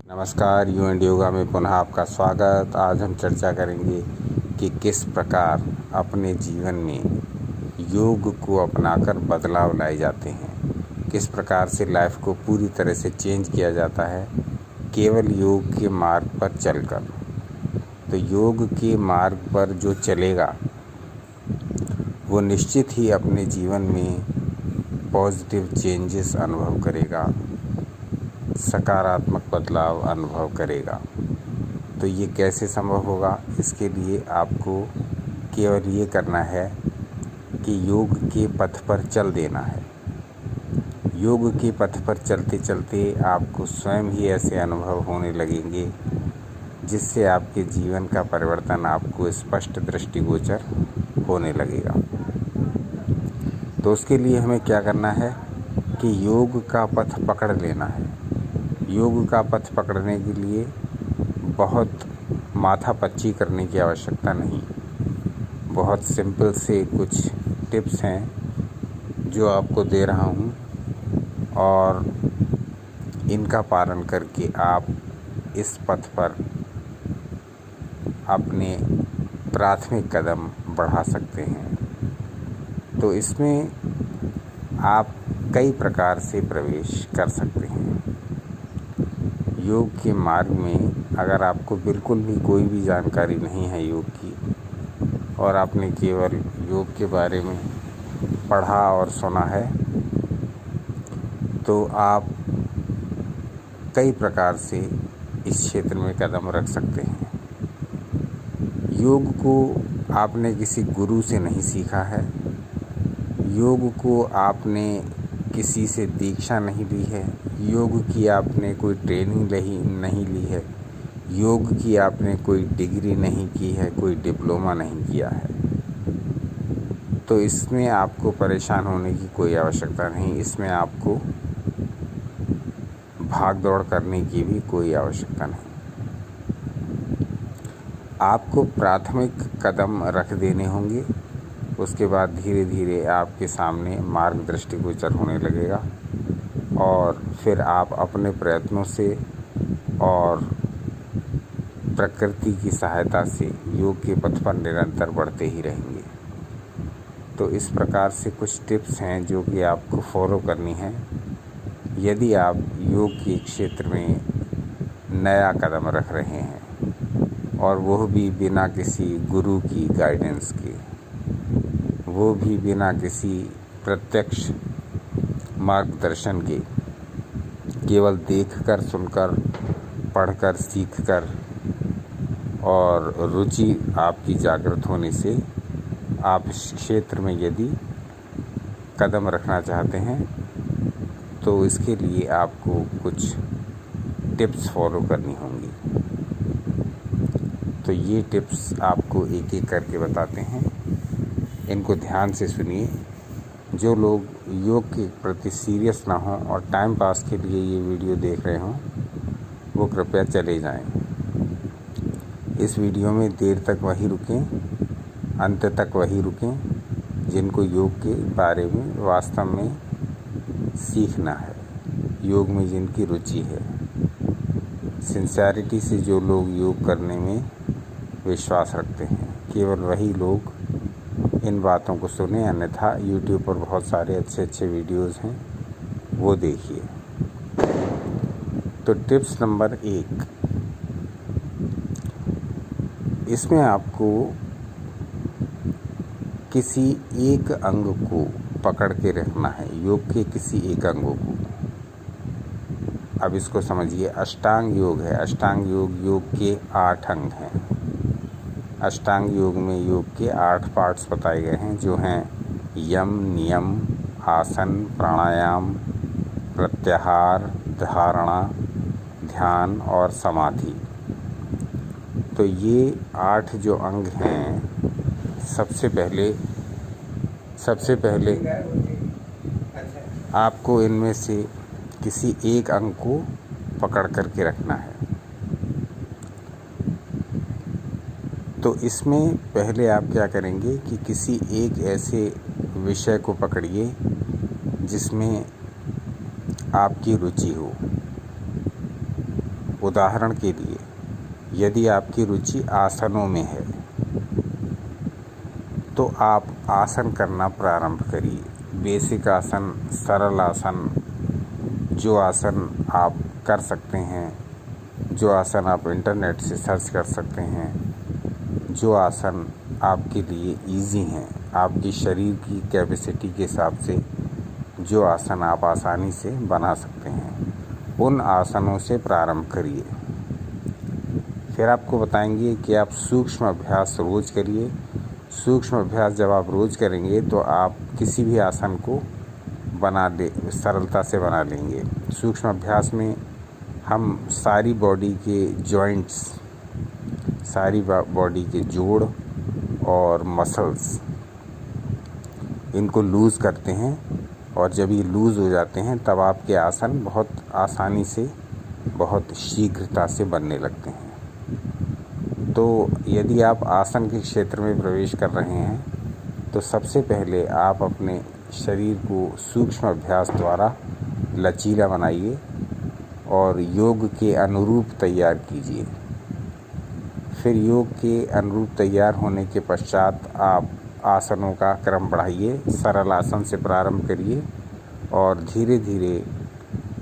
नमस्कार, you and yoga में पुनः आपका स्वागत। आज हम चर्चा करेंगे कि किस प्रकार अपने जीवन में योग को अपनाकर बदलाव लाए जाते हैं, किस प्रकार से लाइफ को पूरी तरह से चेंज किया जाता है केवल योग के मार्ग पर चलकर। तो योग के मार्ग पर जो चलेगा वो निश्चित ही अपने जीवन में पॉजिटिव चेंजेस अनुभव करेगा, सकारात्मक बदलाव अनुभव करेगा। तो ये कैसे संभव होगा? इसके लिए आपको केवल ये करना है कि योग के पथ पर चल देना है। योग के पथ पर चलते चलते आपको स्वयं ही ऐसे अनुभव होने लगेंगे जिससे आपके जीवन का परिवर्तन आपको स्पष्ट दृष्टिगोचर होने लगेगा। तो उसके लिए हमें क्या करना है कि योग का पथ पकड़ लेना है। योग का पथ पकड़ने के लिए बहुत माथापच्ची करने की आवश्यकता नहीं। बहुत सिंपल से कुछ टिप्स हैं जो आपको दे रहा हूँ और इनका पालन करके आप इस पथ पर अपने प्राथमिक कदम बढ़ा सकते हैं। तो इसमें आप कई प्रकार से प्रवेश कर सकते हैं। योग के मार्ग में अगर आपको बिल्कुल भी कोई भी जानकारी नहीं है योग की और आपने केवल योग के बारे में पढ़ा और सुना है, तो आप कई प्रकार से इस क्षेत्र में कदम रख सकते हैं। योग को आपने किसी गुरु से नहीं सीखा है, योग को आपने किसी से दीक्षा नहीं ली है, योग की आपने कोई ट्रेनिंग नहीं ली है, योग की आपने कोई डिग्री नहीं की है, कोई डिप्लोमा नहीं किया है। तो इसमें आपको परेशान होने की कोई आवश्यकता नहीं। इसमें आपको भाग दौड़ करने की भी कोई आवश्यकता नहीं। आपको प्राथमिक कदम रख देने होंगे। उसके बाद धीरे धीरे आपके सामने मार्ग दृष्टिगोचर होने लगेगा और फिर आप अपने प्रयत्नों से और प्रकृति की सहायता से योग के पथ पर निरंतर बढ़ते ही रहेंगे। तो इस प्रकार से कुछ टिप्स हैं जो कि आपको फॉलो करनी है यदि आप योग के क्षेत्र में नया कदम रख रहे हैं, और वो भी बिना किसी गुरु की गाइडेंस के, वो भी बिना किसी प्रत्यक्ष मार्गदर्शन के, केवल देखकर, सुनकर, पढ़कर, सीखकर और रुचि आपकी जागृत होने से आप इस क्षेत्र में यदि कदम रखना चाहते हैं तो इसके लिए आपको कुछ टिप्स फॉलो करनी होंगी। तो ये टिप्स आपको एक एक करके बताते हैं, इनको ध्यान से सुनिए। जो लोग योग के प्रति सीरियस ना हों और टाइम पास के लिए ये वीडियो देख रहे हों, वो कृपया चले जाएं। इस वीडियो में देर तक वहीं रुकें, अंत तक वहीं रुकें जिनको योग के बारे में वास्तव में सीखना है, योग में जिनकी रुचि है। सिंसियरिटी से जो लोग योग करने में विश्वास रखते हैं, केवल वही लोग इन बातों को सुने। अन्यथा यूट्यूब पर बहुत सारे अच्छे अच्छे वीडियोस हैं, वो देखिए। तो टिप्स नंबर 1, इसमें आपको किसी एक अंग को पकड़ के रखना है, योग के किसी एक अंगों को। अब इसको समझिए, अष्टांग योग है। अष्टांग योग के 8 अंग हैं। अष्टांग योग में योग के 8 पार्ट्स बताए गए हैं, जो हैं यम, नियम, आसन, प्राणायाम, प्रत्याहार, धारणा, ध्यान और समाधि। तो ये 8 जो अंग हैं, सबसे पहले आपको इनमें से किसी एक अंग को पकड़ करके रखना है। तो इसमें पहले आप क्या करेंगे कि किसी एक ऐसे विषय को पकड़िए जिसमें आपकी रुचि हो। उदाहरण के लिए, यदि आपकी रुचि आसनों में है तो आप आसन करना प्रारंभ करिए। बेसिक आसन, सरल आसन, जो आसन आप कर सकते हैं, जो आसन आप इंटरनेट से सर्च कर सकते हैं, जो आसन आपके लिए इजी हैं, आपकी शरीर की कैपेसिटी के हिसाब से जो आसन आप आसानी से बना सकते हैं, उन आसनों से प्रारंभ करिए। फिर आपको बताएंगे कि आप सूक्ष्म अभ्यास रोज़ करिए। सूक्ष्म अभ्यास जब आप रोज़ करेंगे तो आप किसी भी आसन को सरलता से बना लेंगे। सूक्ष्म अभ्यास में हम सारी बॉडी के जॉइंट्स, सारी बॉडी के जोड़ और मसल्स, इनको लूज़ करते हैं, और जब ये लूज़ हो जाते हैं तब आपके आसन बहुत आसानी से, बहुत शीघ्रता से बनने लगते हैं। तो यदि आप आसन के क्षेत्र में प्रवेश कर रहे हैं तो सबसे पहले आप अपने शरीर को सूक्ष्म अभ्यास द्वारा लचीला बनाइए और योग के अनुरूप तैयार कीजिए। फिर योग के अनुरूप तैयार होने के पश्चात आप आसनों का क्रम बढ़ाइए। सरल आसन से प्रारंभ करिए और धीरे धीरे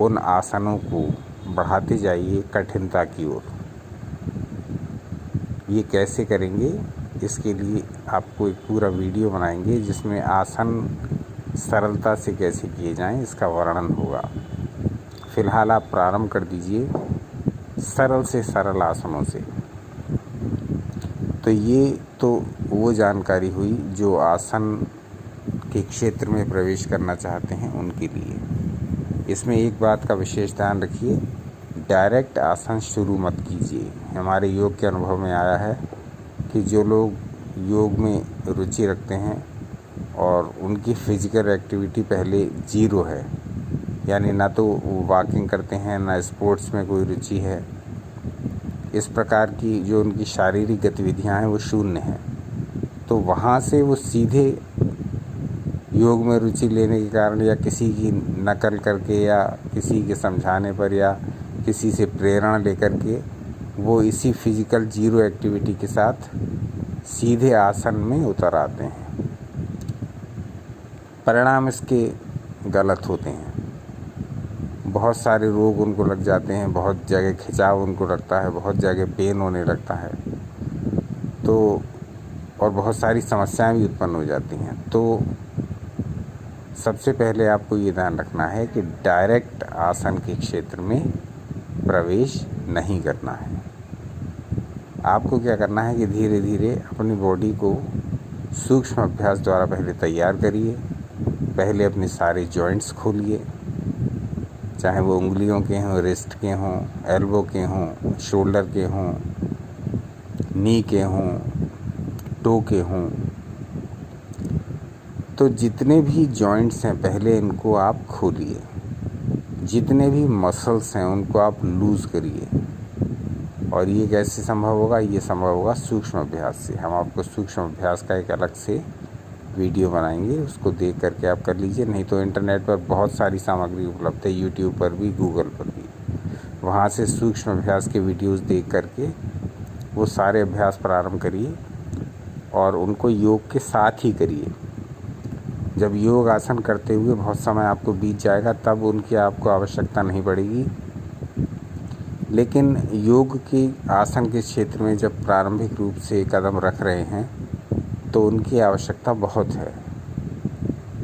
उन आसनों को बढ़ाते जाइए कठिनता की ओर। ये कैसे करेंगे, इसके लिए आपको एक पूरा वीडियो बनाएंगे जिसमें आसन सरलता से कैसे किए जाएं इसका वर्णन होगा। फ़िलहाल आप प्रारंभ कर दीजिए सरल से सरल आसनों से। तो ये तो वो जानकारी हुई जो आसन के क्षेत्र में प्रवेश करना चाहते हैं उनके लिए। इसमें एक बात का विशेष ध्यान रखिए, डायरेक्ट आसन शुरू मत कीजिए। हमारे योग के अनुभव में आया है कि जो लोग योग में रुचि रखते हैं और उनकी फ़िज़िकल एक्टिविटी पहले ज़ीरो है, यानी ना तो वो वॉकिंग करते हैं, ना स्पोर्ट्स में कोई रुचि है, इस प्रकार की जो उनकी शारीरिक गतिविधियां हैं वो शून्य हैं, तो वहाँ से वो सीधे योग में रुचि लेने के कारण या किसी की नकल करके या किसी के समझाने पर या किसी से प्रेरणा लेकर के वो इसी फिज़िकल ज़ीरो एक्टिविटी के साथ सीधे आसन में उतर आते हैं। परिणाम इसके गलत होते हैं। बहुत सारे रोग उनको लग जाते हैं, बहुत जगह खिंचाव उनको लगता है, बहुत जगह पेन होने लगता है, तो और बहुत सारी समस्याएं भी उत्पन्न हो जाती हैं। तो सबसे पहले आपको ये ध्यान रखना है कि डायरेक्ट आसन के क्षेत्र में प्रवेश नहीं करना है। आपको क्या करना है कि धीरे धीरे अपनी बॉडी को सूक्ष्म अभ्यास द्वारा पहले तैयार करिए। पहले अपने सारे जॉइंट्स खोलिए, चाहे वो उंगलियों के हों, रिस्ट के हों, एल्बो के हों, शोल्डर के हों, नी के हों, टो के हों। तो जितने भी जॉइंट्स हैं पहले इनको आप खोलिए, जितने भी मसल्स हैं उनको आप लूज़ करिए। और ये कैसे संभव होगा? ये संभव होगा सूक्ष्म अभ्यास से। हम आपको सूक्ष्म अभ्यास का एक अलग से वीडियो बनाएंगे, उसको देख करके आप कर लीजिए। नहीं तो इंटरनेट पर बहुत सारी सामग्री उपलब्ध है, यूट्यूब पर भी, गूगल पर भी। वहाँ से सूक्ष्म अभ्यास के वीडियोस देख करके वो सारे अभ्यास प्रारंभ करिए और उनको योग के साथ ही करिए। जब योग आसन करते हुए बहुत समय आपको बीत जाएगा तब उनकी आपको आवश्यकता नहीं पड़ेगी, लेकिन योग के आसन के क्षेत्र में जब प्रारंभिक रूप से कदम रख रहे हैं तो उनकी आवश्यकता बहुत है,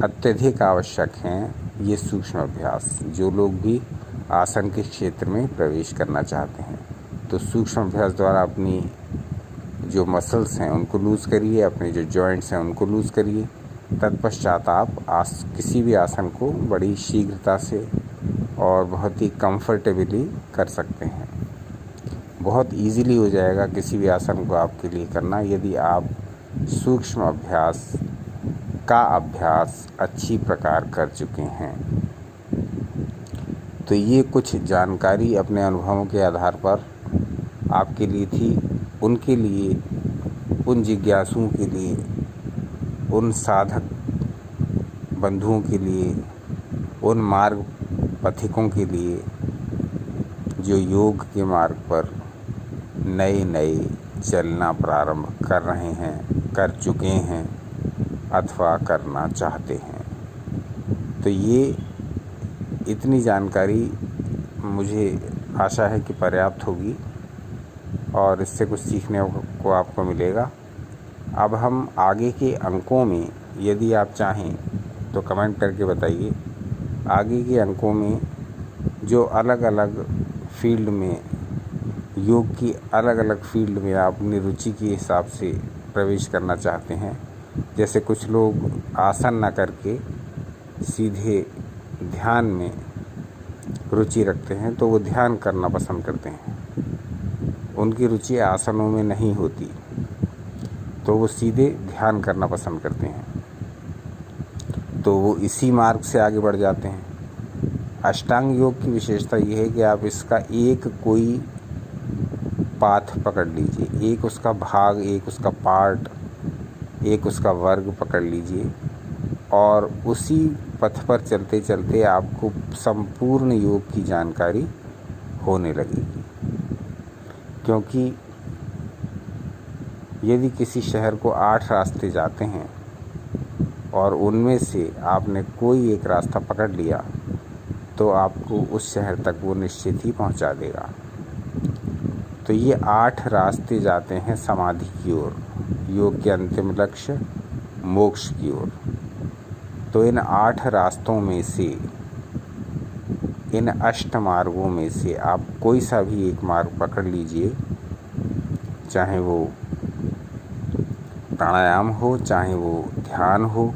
अत्यधिक आवश्यक हैं ये सूक्ष्म अभ्यास। जो लोग भी आसन के क्षेत्र में प्रवेश करना चाहते हैं तो सूक्ष्म अभ्यास द्वारा अपनी जो मसल्स हैं उनको लूज़ करिए, अपने जो जॉइंट्स हैं उनको लूज़ करिए। तत्पश्चात आप किसी भी आसन को बड़ी शीघ्रता से और बहुत ही कंफर्टेबली कर सकते हैं। बहुत इजीली हो जाएगा किसी भी आसन को आपके लिए करना, यदि आप सूक्ष्म अभ्यास का अभ्यास अच्छी प्रकार कर चुके हैं। तो ये कुछ जानकारी अपने अनुभवों के आधार पर आपके लिए थी, उनके लिए, उन जिज्ञासुओं के लिए, उन साधक बंधुओं के लिए, उन मार्ग पथिकों के लिए जो योग के मार्ग पर नए नए चलना प्रारंभ कर रहे हैं, कर चुके हैं अथवा करना चाहते हैं। तो ये इतनी जानकारी मुझे आशा है कि पर्याप्त होगी और इससे कुछ सीखने को आपको मिलेगा। अब हम आगे के अंकों में, यदि आप चाहें तो कमेंट करके बताइए, आगे के अंकों में जो अलग अलग फील्ड में, योग की अलग अलग फील्ड में आप अपनी रुचि के हिसाब से प्रवेश करना चाहते हैं। जैसे कुछ लोग आसन ना करके सीधे ध्यान में रुचि रखते हैं, तो वो ध्यान करना पसंद करते हैं, उनकी रुचि आसनों में नहीं होती, तो वो सीधे ध्यान करना पसंद करते हैं, तो वो इसी मार्ग से आगे बढ़ जाते हैं। अष्टांग योग की विशेषता ये है कि आप इसका एक कोई पाथ पकड़ लीजिए, एक उसका भाग, एक उसका पार्ट, एक उसका वर्ग पकड़ लीजिए और उसी पथ पर चलते चलते आपको संपूर्ण योग की जानकारी होने लगेगी। क्योंकि यदि किसी शहर को 8 रास्ते जाते हैं और उनमें से आपने कोई एक रास्ता पकड़ लिया, तो आपको उस शहर तक वो निश्चित ही पहुंचा देगा। तो ये 8 रास्ते जाते हैं समाधि की ओर, योग के अंतिम लक्ष्य मोक्ष की ओर। तो इन 8 रास्तों में से, इन अष्ट मार्गों में से आप कोई सा भी एक मार्ग पकड़ लीजिए, चाहे वो प्राणायाम हो, चाहे वो ध्यान हो,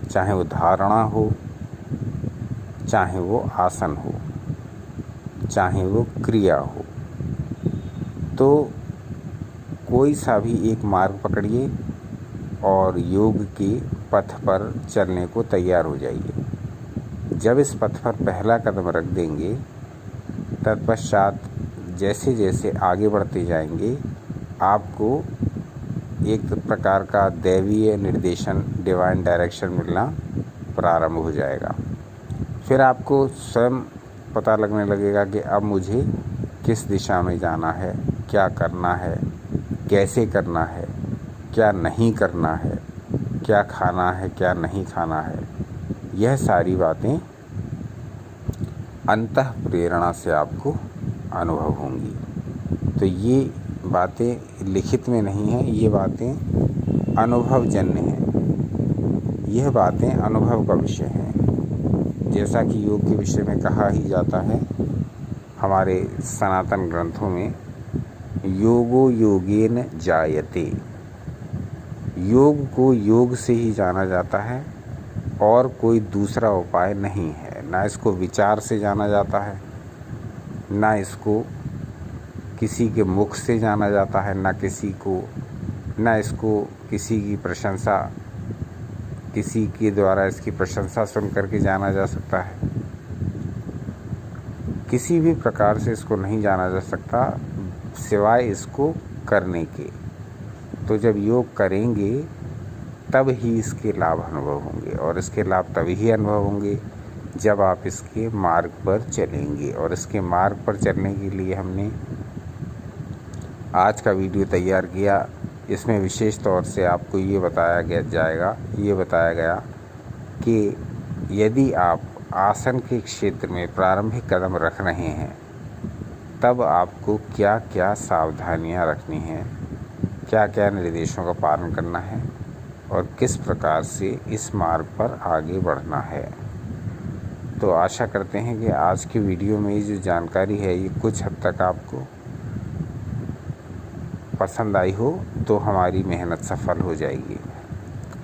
चाहे वो धारणा हो, चाहे वो आसन हो, चाहे वो क्रिया हो, तो कोई सा भी एक मार्ग पकड़िए और योग के पथ पर चलने को तैयार हो जाइए। जब इस पथ पर पहला कदम रख देंगे, तत्पश्चात जैसे जैसे आगे बढ़ते जाएंगे, आपको एक प्रकार का दैवीय निर्देशन, डिवाइन डायरेक्शन मिलना प्रारंभ हो जाएगा। फिर आपको स्वयं पता लगने लगेगा कि अब मुझे किस दिशा में जाना है, क्या करना है, कैसे करना है, क्या नहीं करना है, क्या खाना है, क्या नहीं खाना है। यह सारी बातें अंतः प्रेरणा से आपको अनुभव होंगी। तो ये बातें लिखित में नहीं हैं, ये बातें अनुभवजन्य हैं, यह बातें अनुभव का विषय हैं। जैसा कि योग के विषय में कहा ही जाता है हमारे सनातन ग्रंथों में, योगो योगेन जायते, योग को योग से ही जाना जाता है और कोई दूसरा उपाय नहीं है। ना इसको विचार से जाना जाता है, ना इसको किसी के मुख से जाना जाता है, ना इसको किसी की प्रशंसा, किसी के द्वारा इसकी प्रशंसा सुन करके जाना जा सकता है। किसी भी प्रकार से इसको नहीं जाना जा सकता सिवाय इसको करने के। तो जब योग करेंगे तब ही इसके लाभ अनुभव होंगे, और इसके लाभ तभी ही अनुभव होंगे जब आप इसके मार्ग पर चलेंगे। और इसके मार्ग पर चलने के लिए हमने आज का वीडियो तैयार किया। इसमें विशेष तौर से आपको ये बताया गया कि यदि आप आसन के क्षेत्र में प्रारंभिक कदम रख रहे हैं, तब आपको क्या क्या सावधानियां रखनी हैं, क्या क्या निर्देशों का पालन करना है और किस प्रकार से इस मार्ग पर आगे बढ़ना है। तो आशा करते हैं कि आज की वीडियो में जो जानकारी है ये कुछ हद तक आपको पसंद आई हो, तो हमारी मेहनत सफल हो जाएगी,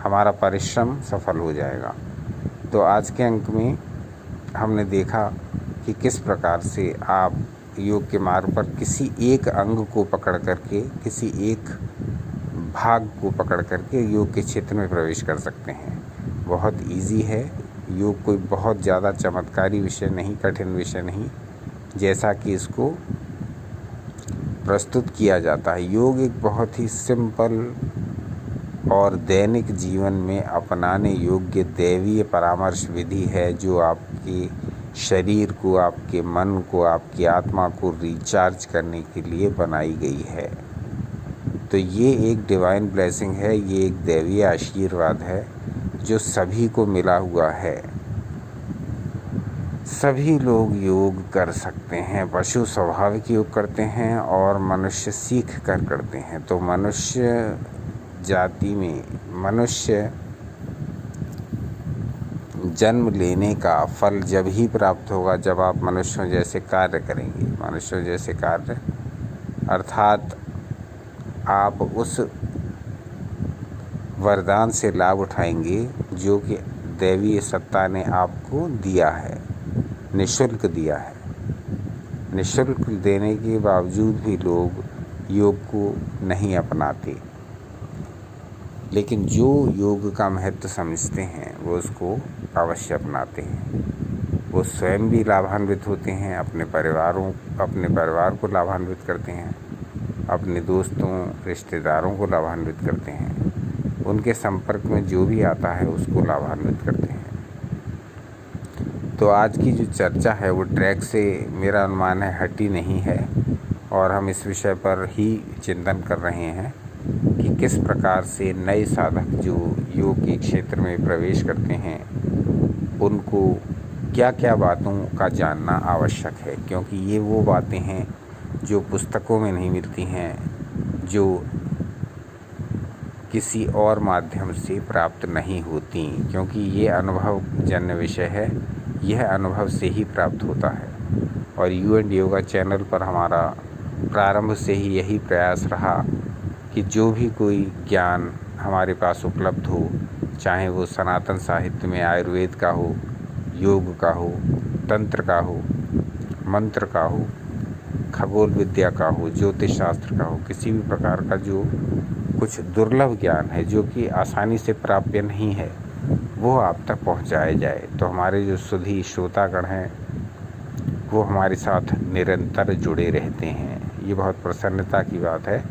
हमारा परिश्रम सफल हो जाएगा। तो आज के अंक में हमने देखा कि किस प्रकार से आप योग के मार्ग पर किसी एक अंग को पकड़ करके, किसी एक भाग को पकड़ करके योग के क्षेत्र में प्रवेश कर सकते हैं। बहुत इजी है योग, कोई बहुत ज़्यादा चमत्कारी विषय नहीं, कठिन विषय नहीं जैसा कि इसको प्रस्तुत किया जाता है। योग एक बहुत ही सिंपल और दैनिक जीवन में अपनाने योग्य दैवीय परामर्श विधि है, जो आपके शरीर को, आपके मन को, आपकी आत्मा को रिचार्ज करने के लिए बनाई गई है। तो ये एक डिवाइन ब्लेसिंग है, ये एक दैवीय आशीर्वाद है जो सभी को मिला हुआ है। सभी लोग योग कर सकते हैं। पशु स्वाभाविक योग करते हैं और मनुष्य सीख कर करते हैं। तो मनुष्य जाति में मनुष्य जन्म लेने का फल जब ही प्राप्त होगा जब आप मनुष्यों जैसे कार्य करेंगे। मनुष्यों जैसे कार्य अर्थात आप उस वरदान से लाभ उठाएंगे जो कि दैवीय सत्ता ने आपको दिया है, निःशुल्क दिया है। निःशुल्क देने के बावजूद भी लोग योग को नहीं अपनाते, लेकिन जो योग का महत्व समझते हैं वो उसको अवश्य अपनाते हैं। वो स्वयं भी लाभान्वित होते हैं, अपने परिवार को लाभान्वित करते हैं, अपने दोस्तों रिश्तेदारों को लाभान्वित करते हैं, उनके संपर्क में जो भी आता है उसको लाभान्वित करते हैं। तो आज की जो चर्चा है वो ट्रैक से मेरा अनुमान है हटी नहीं है, और हम इस विषय पर ही चिंतन कर रहे हैं कि किस प्रकार से नए साधक जो योग के क्षेत्र में प्रवेश करते हैं उनको क्या क्या बातों का जानना आवश्यक है, क्योंकि ये वो बातें हैं जो पुस्तकों में नहीं मिलती हैं, जो किसी और माध्यम से प्राप्त नहीं होती, क्योंकि ये अनुभव जन्य विषय है, यह अनुभव से ही प्राप्त होता है। और यू एंड योगा चैनल पर हमारा प्रारंभ से ही यही प्रयास रहा कि जो भी कोई ज्ञान हमारे पास उपलब्ध हो, चाहे वो सनातन साहित्य में आयुर्वेद का हो, योग का हो, तंत्र का हो, मंत्र का हो, खगोल विद्या का हो, ज्योतिष शास्त्र का हो, किसी भी प्रकार का जो कुछ दुर्लभ ज्ञान है जो कि आसानी से प्राप्य नहीं है, वो आप तक पहुंचाया जाए। तो हमारे जो सुधी श्रोतागण हैं वो हमारे साथ निरंतर जुड़े रहते हैं। ये बहुत प्रसन्नता की बात है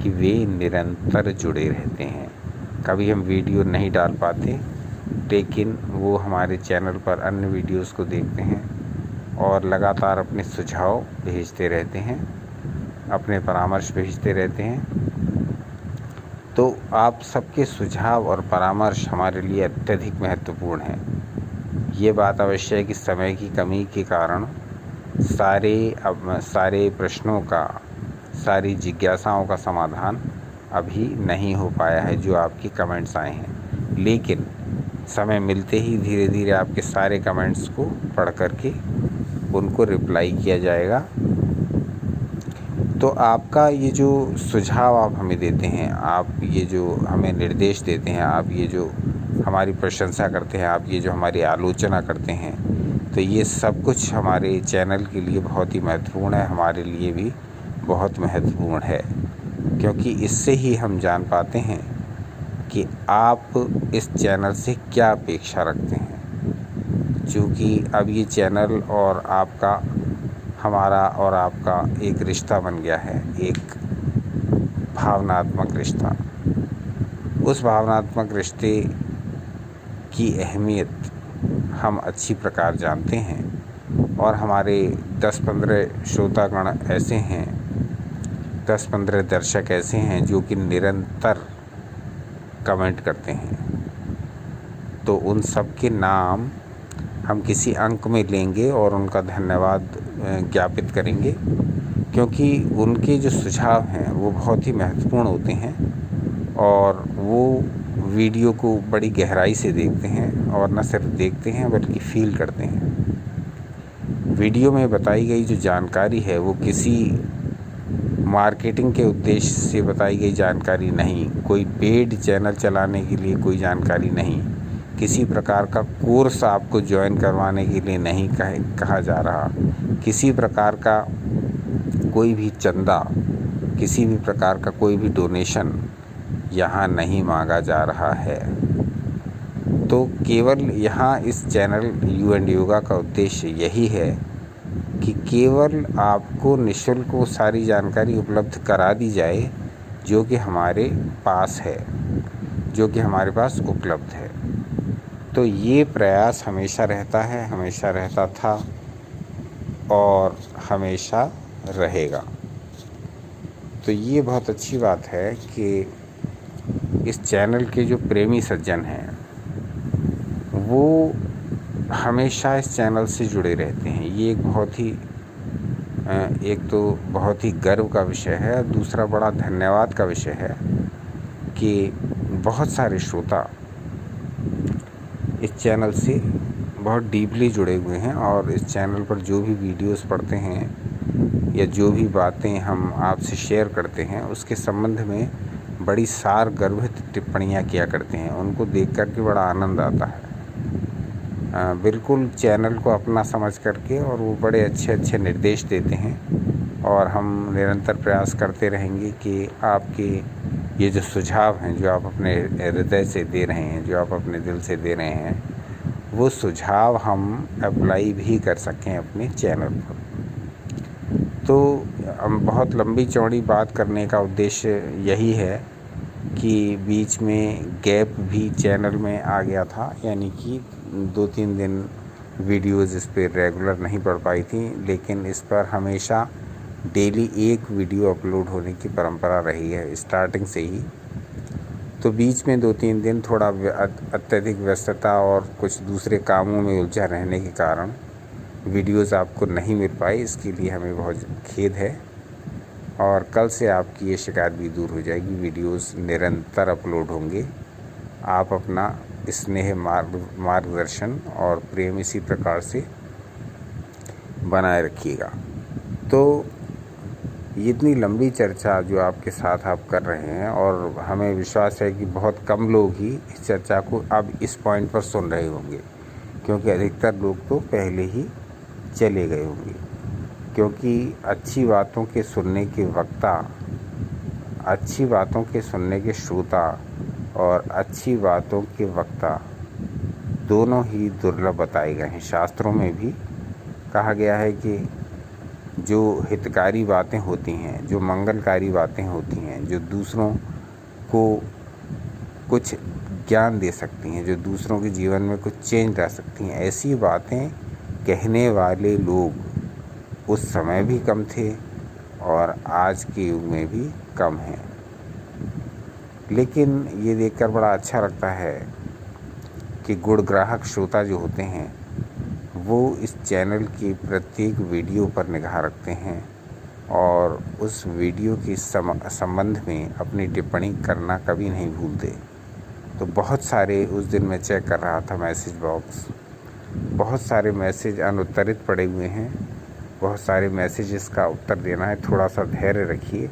कि वे निरंतर जुड़े रहते हैं। कभी हम वीडियो नहीं डाल पाते, लेकिन वो हमारे चैनल पर अन्य वीडियोस को देखते हैं और लगातार अपने सुझाव भेजते रहते हैं, अपने परामर्श भेजते रहते हैं। तो आप सबके सुझाव और परामर्श हमारे लिए अत्यधिक महत्वपूर्ण है। ये बात अवश्य है कि समय की कमी के कारण सारे प्रश्नों का, सारी जिज्ञासाओं का समाधान अभी नहीं हो पाया है जो आपके कमेंट्स आए हैं, लेकिन समय मिलते ही धीरे धीरे आपके सारे कमेंट्स को पढ़ करके उनको रिप्लाई किया जाएगा। तो आपका ये जो सुझाव आप हमें देते हैं, आप ये जो हमें निर्देश देते हैं, आप ये जो हमारी प्रशंसा करते हैं, आप ये जो हमारी आलोचना करते हैं, तो ये सब कुछ हमारे चैनल के लिए बहुत ही महत्वपूर्ण है, हमारे लिए भी बहुत महत्वपूर्ण है, क्योंकि इससे ही हम जान पाते हैं कि आप इस चैनल से क्या अपेक्षा रखते हैं। चूँकि अब ये चैनल और आपका, हमारा और आपका एक रिश्ता बन गया है, एक भावनात्मक रिश्ता। उस भावनात्मक रिश्ते की अहमियत हम अच्छी प्रकार जानते हैं, और हमारे 10-15 श्रोतागण ऐसे हैं, 10-15 दर्शक ऐसे हैं जो कि निरंतर कमेंट करते हैं। तो उन सब के नाम हम किसी अंक में लेंगे और उनका धन्यवाद ज्ञापित करेंगे, क्योंकि उनके जो सुझाव हैं वो बहुत ही महत्वपूर्ण होते हैं और वो वीडियो को बड़ी गहराई से देखते हैं, और न सिर्फ देखते हैं बल्कि फील करते हैं। वीडियो में बताई गई जो जानकारी है वो किसी मार्केटिंग के उद्देश्य से बताई गई जानकारी नहीं, कोई पेड चैनल चलाने के लिए कोई जानकारी नहीं, किसी प्रकार का कोर्स आपको ज्वाइन करवाने के लिए नहीं कहा जा रहा, किसी प्रकार का कोई भी चंदा, किसी भी प्रकार का कोई भी डोनेशन यहाँ नहीं मांगा जा रहा है। तो केवल यहाँ इस चैनल यू एंड योगा का उद्देश्य यही है कि केवल आपको निःशुल्क वो सारी जानकारी उपलब्ध करा दी जाए जो कि हमारे पास है, जो कि हमारे पास उपलब्ध है। तो ये प्रयास हमेशा रहता है, हमेशा रहता था और हमेशा रहेगा। तो ये बहुत अच्छी बात है कि इस चैनल के जो प्रेमी सज्जन हैं वो हमेशा इस चैनल से जुड़े रहते हैं। ये एक तो बहुत ही गर्व का विषय है, दूसरा बड़ा धन्यवाद का विषय है कि बहुत सारे श्रोता इस चैनल से बहुत डीपली जुड़े हुए हैं और इस चैनल पर जो भी वीडियोस पढ़ते हैं या जो भी बातें हम आपसे शेयर करते हैं उसके संबंध में बड़ी सार गर्भित टिप्पणियाँ किया करते हैं। उनको देख कर के बड़ा आनंद आता है। बिल्कुल चैनल को अपना समझ करके और वो बड़े अच्छे अच्छे निर्देश देते हैं और हम निरंतर प्रयास करते रहेंगे कि आपके ये जो सुझाव हैं, जो आप अपने हृदय से दे रहे हैं, जो आप अपने दिल से दे रहे हैं, वो सुझाव हम अप्लाई भी कर सकें अपने चैनल पर। तो हम बहुत लंबी चौड़ी बात करने का उद्देश्य यही है कि बीच में गैप भी चैनल में आ गया था, यानी कि 2-3 दिन वीडियोज़ इस पर रेगुलर नहीं पड़ पाई थी, लेकिन इस पर हमेशा डेली एक वीडियो अपलोड होने की परंपरा रही है स्टार्टिंग से ही। तो बीच में 2-3 दिन थोड़ा अत्यधिक व्यस्तता और कुछ दूसरे कामों में उलझा रहने के कारण वीडियोज़ आपको नहीं मिल पाई। इसके लिए हमें बहुत खेद है और कल से आपकी ये शिकायत भी दूर हो जाएगी। वीडियोज़ निरंतर अपलोड होंगे। आप अपना स्नेह मार्गदर्शन और प्रेम इसी प्रकार से बनाए रखिएगा। तो इतनी लंबी चर्चा जो आपके साथ आप कर रहे हैं और हमें विश्वास है कि बहुत कम लोग ही इस चर्चा को अब इस पॉइंट पर सुन रहे होंगे, क्योंकि अधिकतर लोग तो पहले ही चले गए होंगे। क्योंकि अच्छी बातों के सुनने के वक्ता, अच्छी बातों के सुनने के श्रोता और अच्छी बातों के वक्ता दोनों ही दुर्लभ बताए गए हैं। शास्त्रों में भी कहा गया है कि जो हितकारी बातें होती हैं, जो मंगलकारी बातें होती हैं, जो दूसरों को कुछ ज्ञान दे सकती हैं, जो दूसरों के जीवन में कुछ चेंज ला सकती हैं, ऐसी बातें कहने वाले लोग उस समय भी कम थे और आज के युग में भी कम हैं। लेकिन ये देखकर बड़ा अच्छा लगता है कि गुणग्राहक श्रोता जो होते हैं वो इस चैनल की प्रत्येक वीडियो पर निगाह रखते हैं और उस वीडियो के संबंध में अपनी टिप्पणी करना कभी नहीं भूलते। तो बहुत सारे, उस दिन मैं चेक कर रहा था मैसेज बॉक्स, बहुत सारे मैसेज अनुत्तरित पड़े हुए हैं। बहुत सारे मैसेजेस का उत्तर देना है। थोड़ा सा धैर्य रखिए,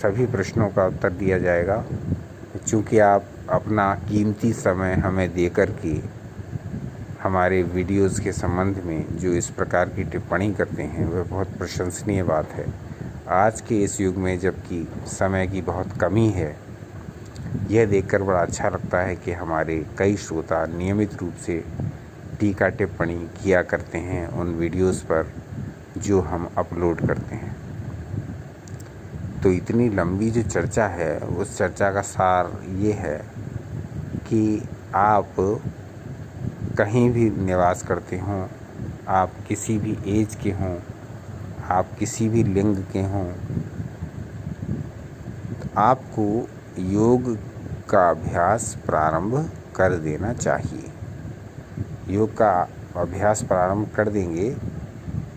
सभी प्रश्नों का उत्तर दिया जाएगा। चूँकि आप अपना कीमती समय हमें देकर के हमारे वीडियोज़ के संबंध में जो इस प्रकार की टिप्पणी करते हैं वह बहुत प्रशंसनीय बात है। आज के इस युग में जबकि समय की बहुत कमी है, यह देखकर बड़ा अच्छा लगता है कि हमारे कई श्रोता नियमित रूप से टीका टिप्पणी किया करते हैं उन वीडियोज़ पर जो हम अपलोड करते हैं। तो इतनी लंबी जो चर्चा है उस चर्चा का सार ये है कि आप कहीं भी निवास करते हों, आप किसी भी एज के हों, आप किसी भी लिंग के हों, तो आपको योग का अभ्यास प्रारंभ कर देना चाहिए। योग का अभ्यास प्रारंभ कर देंगे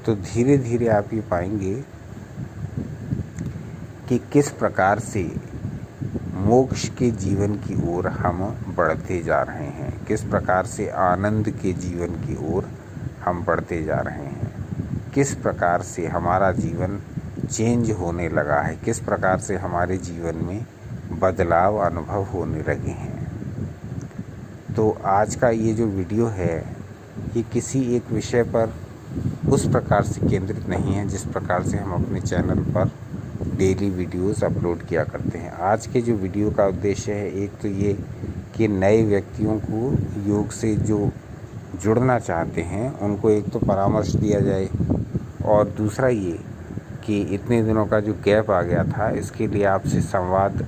तो धीरे धीरे आप ये पाएंगे कि किस प्रकार से मोक्ष के जीवन की ओर हम बढ़ते जा रहे हैं, किस प्रकार से आनंद के जीवन की ओर हम बढ़ते जा रहे हैं, किस प्रकार से हमारा जीवन चेंज होने लगा है, किस प्रकार से हमारे जीवन में बदलाव अनुभव होने लगे हैं। तो आज का ये जो वीडियो है ये किसी एक विषय पर उस प्रकार से केंद्रित नहीं है जिस प्रकार से हम अपने चैनल पर डेली वीडियोस अपलोड किया करते हैं। आज के जो वीडियो का उद्देश्य है, एक तो ये कि नए व्यक्तियों को योग से जो जुड़ना चाहते हैं उनको एक तो परामर्श दिया जाए और दूसरा ये कि इतने दिनों का जो गैप आ गया था इसके लिए आपसे संवाद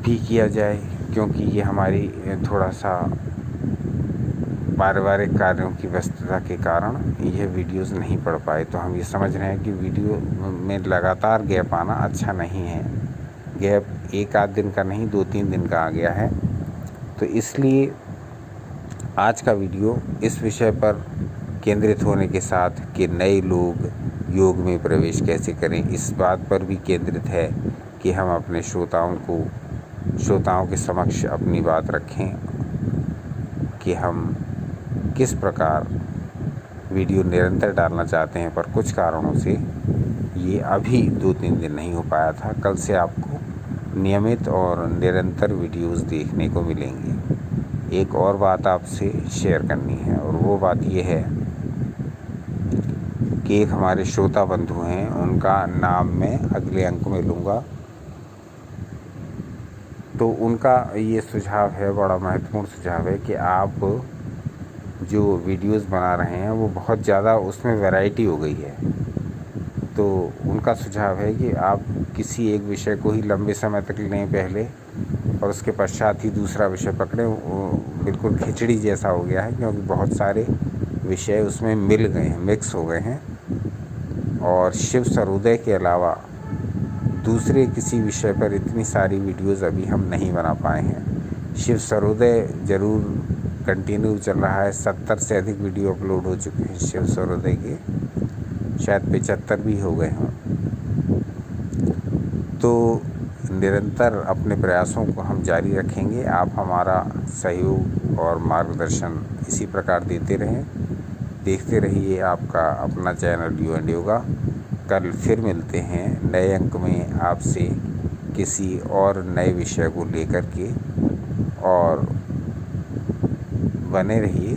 भी किया जाए क्योंकि ये हमारी थोड़ा सा पारिवारिक कार्यों की व्यस्तता के कारण यह वीडियोस नहीं पढ़ पाए। तो हम ये समझ रहे हैं कि वीडियो में लगातार गैप आना अच्छा नहीं है। गैप एक आध दिन का नहीं, 2-3 दिन का आ गया है। तो इसलिए आज का वीडियो इस विषय पर केंद्रित होने के साथ कि नए लोग योग में प्रवेश कैसे करें, इस बात पर भी केंद्रित है कि हम अपने श्रोताओं के समक्ष अपनी बात रखें कि हम किस प्रकार वीडियो निरंतर डालना चाहते हैं, पर कुछ कारणों से ये अभी 2-3 दिन नहीं हो पाया था। कल से आपको नियमित और निरंतर वीडियोस देखने को मिलेंगे। एक और बात आपसे शेयर करनी है, और वो बात ये है कि एक हमारे श्रोता बंधु हैं, उनका नाम मैं अगले अंक में लूँगा। तो उनका ये सुझाव है, बड़ा महत्वपूर्ण सुझाव है कि आप जो वीडियोस बना रहे हैं वो बहुत ज़्यादा उसमें वैरायटी हो गई है। तो उनका सुझाव है कि आप किसी एक विषय को ही लंबे समय तक लें पहले, और उसके पश्चात ही दूसरा विषय पकड़ें। वो बिल्कुल खिचड़ी जैसा हो गया है, क्योंकि बहुत सारे विषय उसमें मिल गए हैं, मिक्स हो गए हैं। और शिव सर्वोदय के अलावा दूसरे किसी विषय पर इतनी सारी वीडियोस अभी हम नहीं बना पाए हैं। शिव सर्वोदय ज़रूर कंटिन्यू चल रहा है, 70 से अधिक वीडियो अपलोड हो चुके हैं शिव सर्वोदय के, शायद 75 भी हो गए हों। तो निरंतर अपने प्रयासों को हम जारी रखेंगे। आप हमारा सहयोग और मार्गदर्शन इसी प्रकार देते रहें। देखते रहिए आपका अपना चैनल यू एंड योगा। कल फिर मिलते हैं नए अंक में आपसे किसी और नए विषय को लेकर के, और बने रहिए,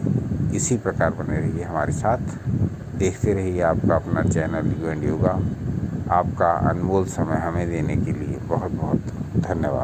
इसी प्रकार बने रहिए हमारे साथ। देखते रहिए आपका अपना चैनल यू एंड योगा। आपका अनमोल समय हमें देने के लिए बहुत बहुत धन्यवाद।